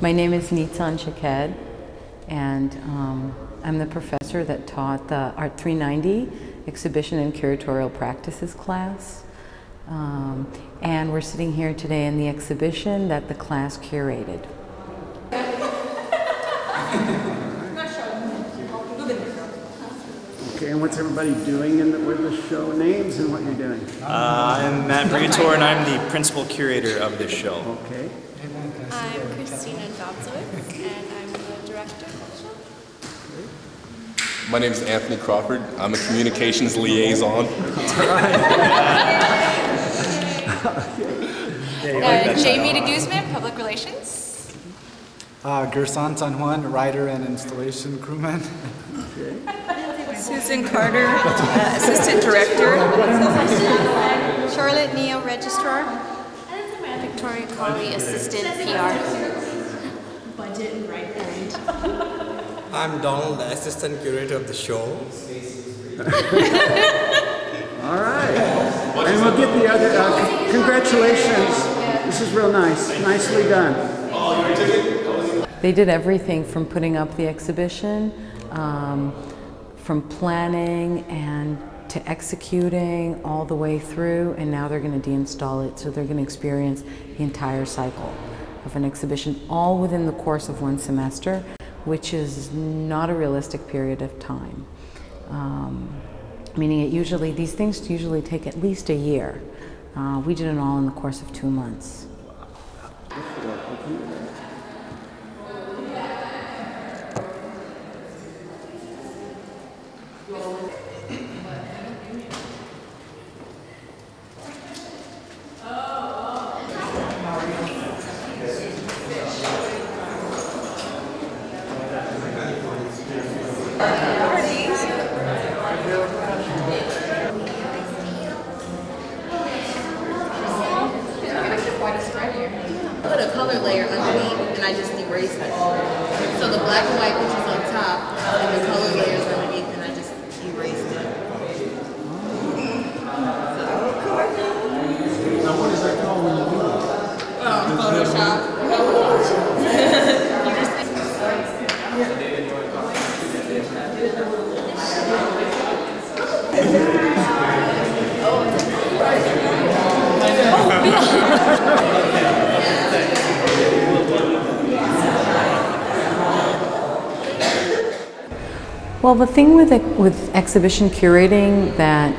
My name is Nizan Shaked, and I'm the professor that taught the Art 390 Exhibition and Curatorial Practices class. And we're sitting here today in the exhibition that the class curated. Okay, and what's everybody doing with the show? Names and what you're doing? I'm Matt Brigator, and I'm the principal curator of this show. Okay. I'm Christina Dobzowitz, and I'm the director of the show. My name is Anthony Crawford. I'm a communications liaison. Jamie de Guzman, public relations. Gerson San Juan, writer and installation crewman. Susan Carter, assistant director. Charlotte Neo, registrar. Victoria Colley, assistant PR. Budget and right hand. I'm Donald, the assistant curator of the show. All right. And we'll get the other, congratulations. This is real nice. Nicely done. They did everything from putting up the exhibition, from planning and to executing all the way through, and now they're going to deinstall it, so they're going to experience the entire cycle of an exhibition all within the course of one semester, which is not a realistic period of time. Meaning these things usually take at least a year. We did it all in the course of 2 months. Put a color layer underneath and I just erased it. So the black and white pictures on top and the color layers underneath and I just erased it. Now what is that called when you do Photoshop. Well, the thing with exhibition curating that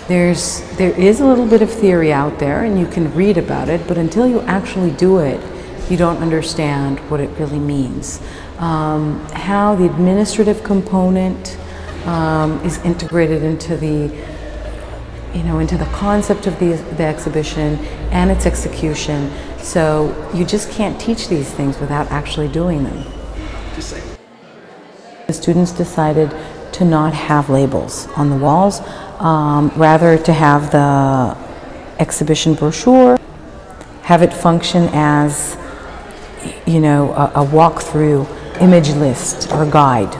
there is a little bit of theory out there, and you can read about it, but until you actually do it, you don't understand what it really means. How the administrative component is integrated into the concept of the exhibition and its execution. So you just can't teach these things without actually doing them. The students decided to not have labels on the walls, rather to have the exhibition brochure, have it function as, a walkthrough image list or guide.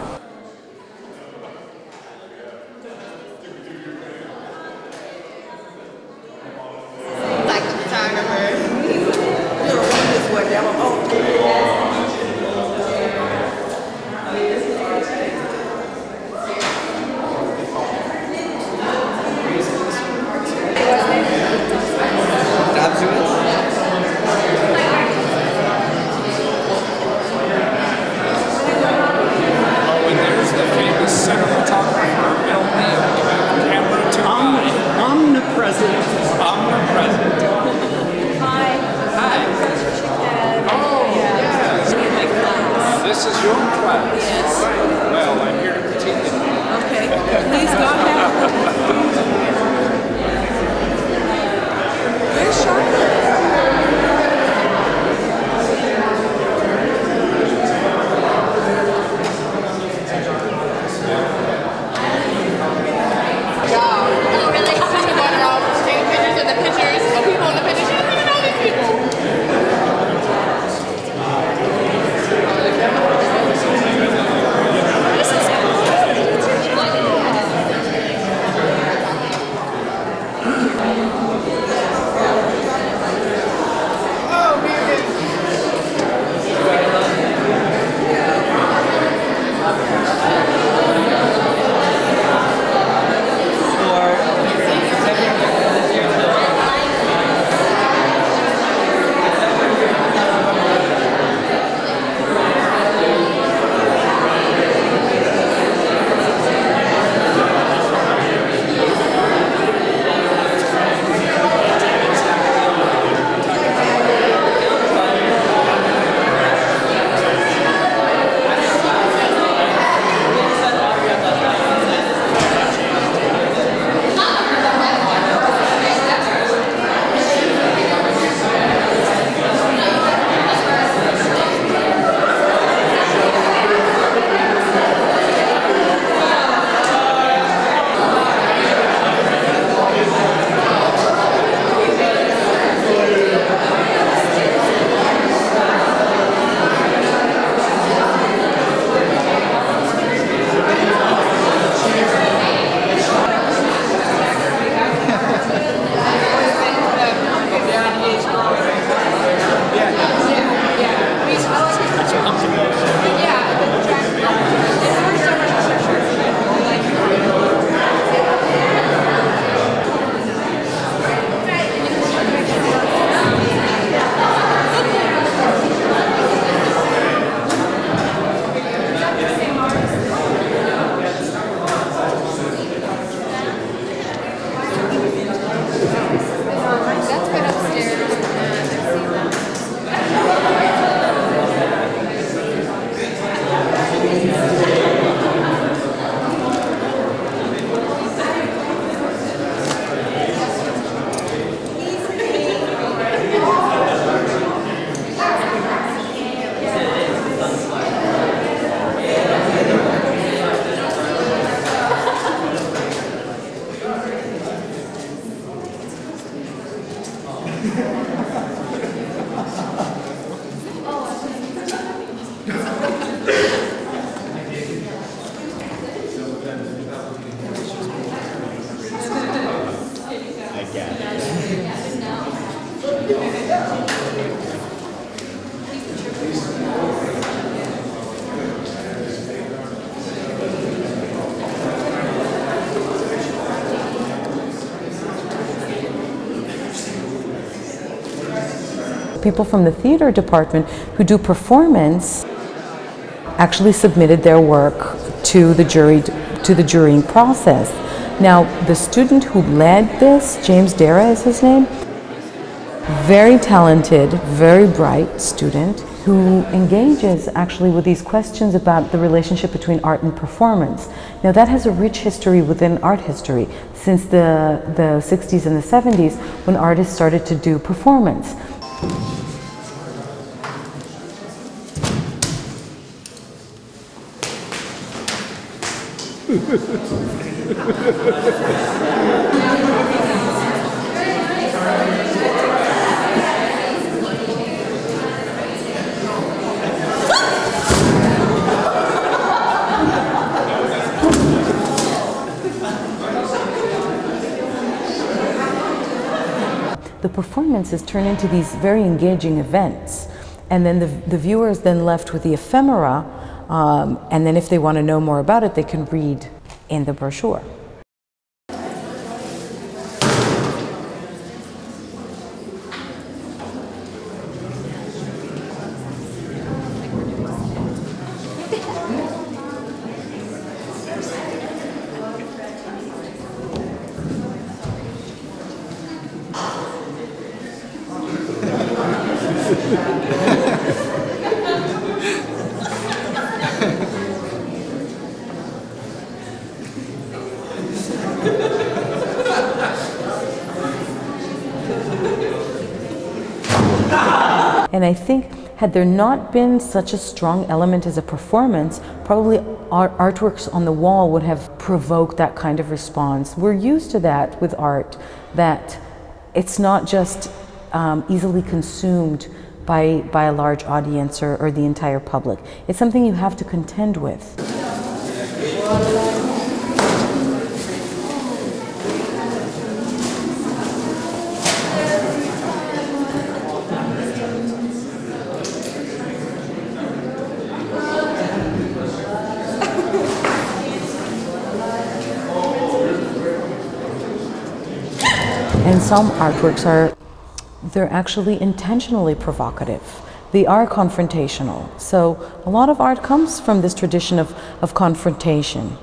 people from the theater department who do performance actually submitted their work to the jurying process. Now, the student who led this, James Dara is his name, very talented, very bright student who engages actually with these questions about the relationship between art and performance. Now, that has a rich history within art history since the 60s and the 70s, when artists started to do performance. The performances turn into these very engaging events, and then the viewer is then left with the ephemera, and then if they want to know more about it, they can read in the brochure. And I think had there not been such a strong element as a performance, probably artworks on the wall would have provoked that kind of response. We're used to that with art, that it's not just easily consumed by a large audience or the entire public. It's something you have to contend with. And some artworks they're actually intentionally provocative. They are confrontational. So a lot of art comes from this tradition of confrontation.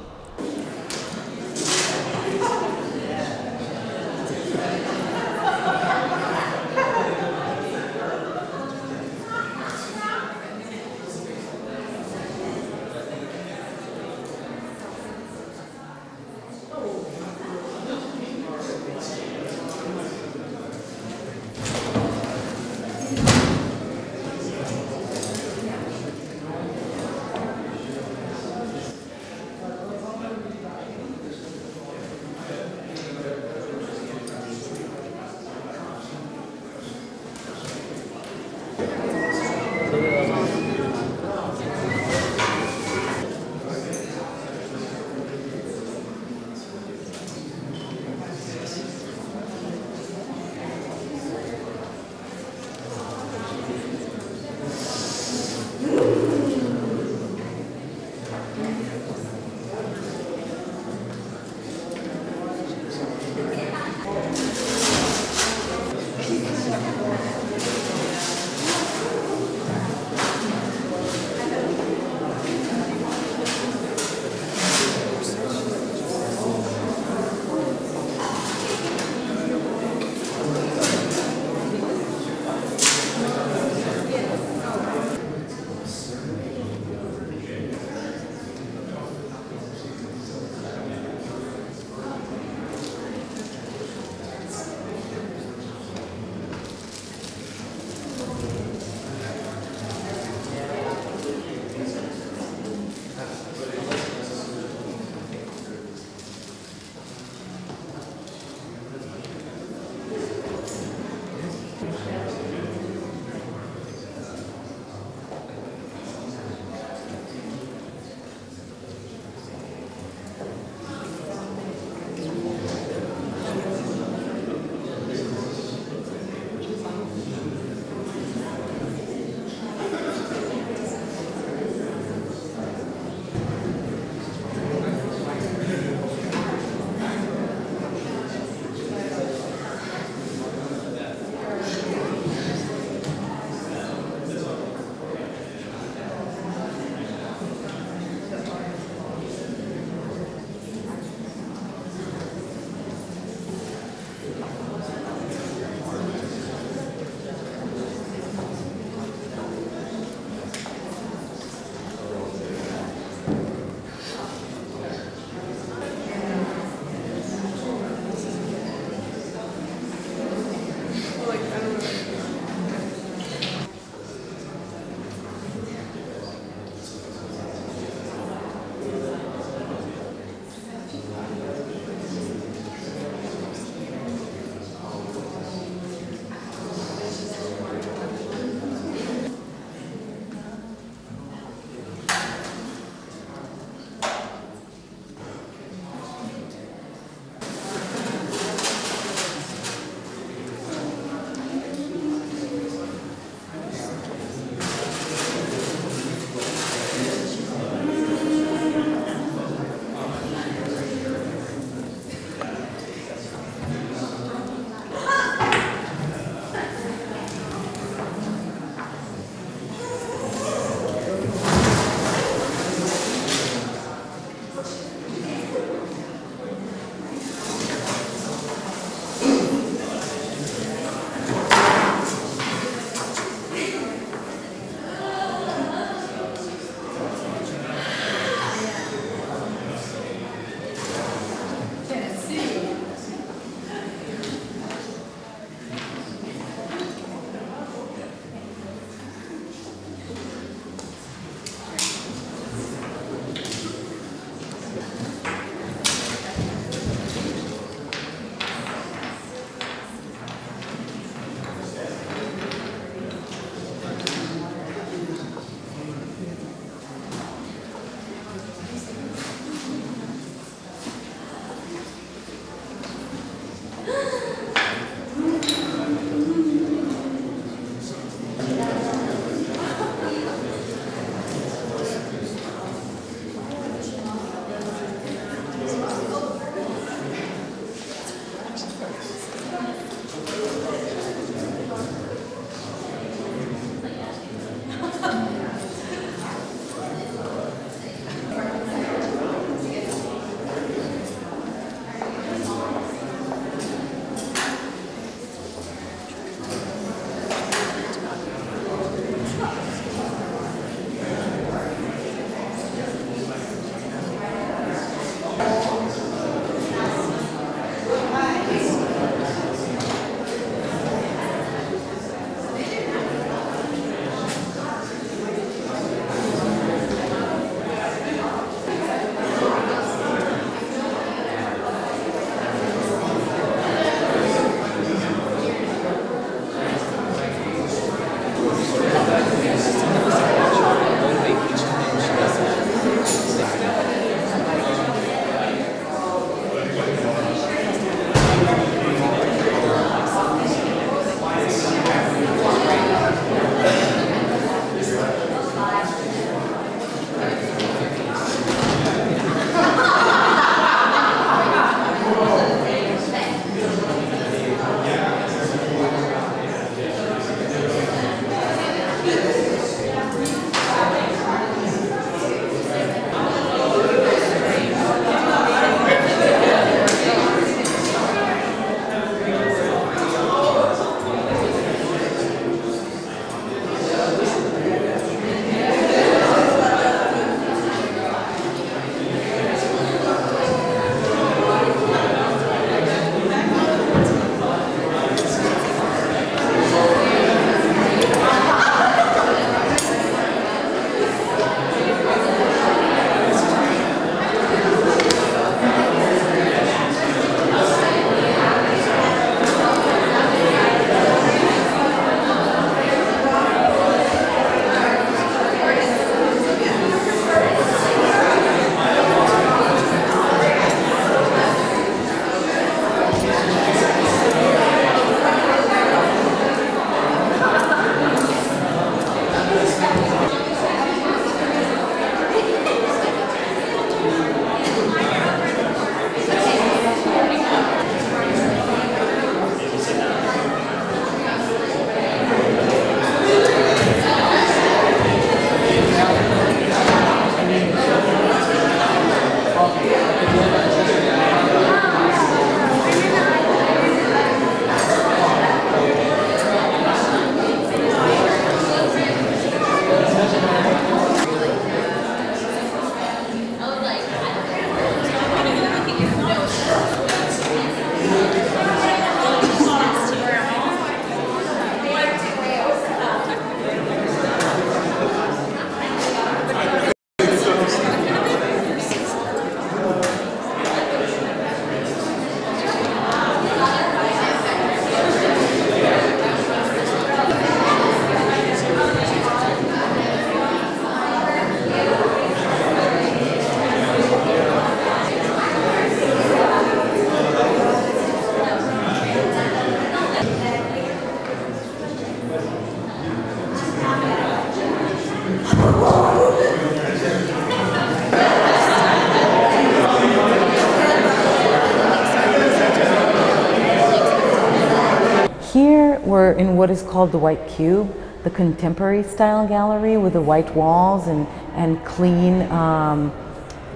we're in what is called the White Cube, the contemporary style gallery with the white walls and clean,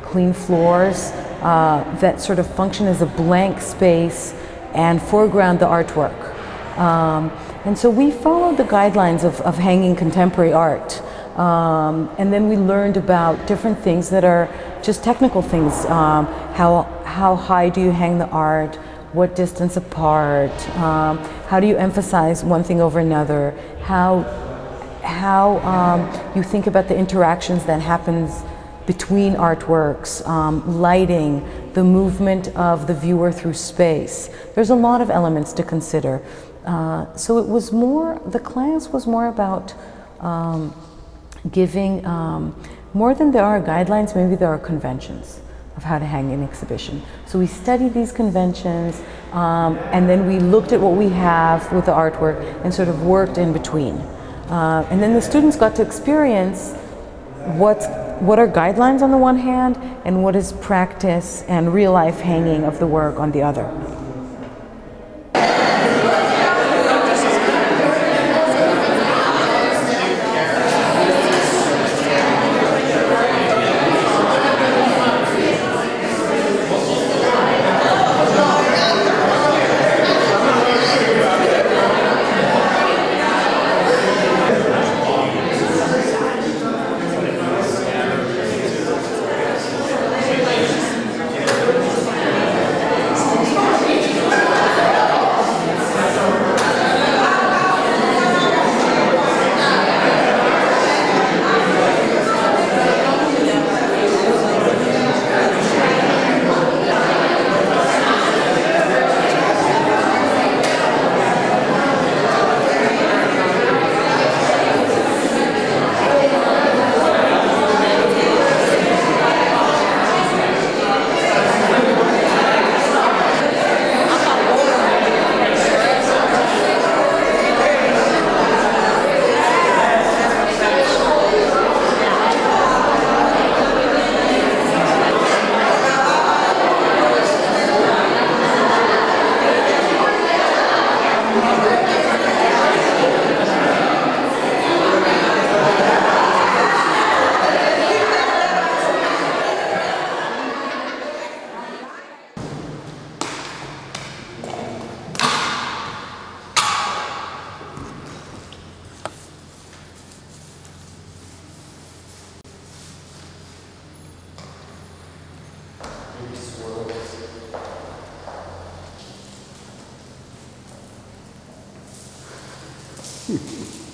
clean floors that sort of function as a blank space and foreground the artwork. And so we followed the guidelines of hanging contemporary art. And then we learned about different things that are just technical things. How high do you hang the art? What distance apart? How do you emphasize one thing over another? How you think about the interactions that happens between artworks, lighting, the movement of the viewer through space. There's a lot of elements to consider. So it was more, the class was more about giving, more than there are guidelines, maybe there are conventions of how to hang an exhibition. So we studied these conventions, and then we looked at what we have with the artwork and sort of worked in between. And then the students got to experience what are guidelines on the one hand, and what is practice and real life hanging of the work on the other. Hmm.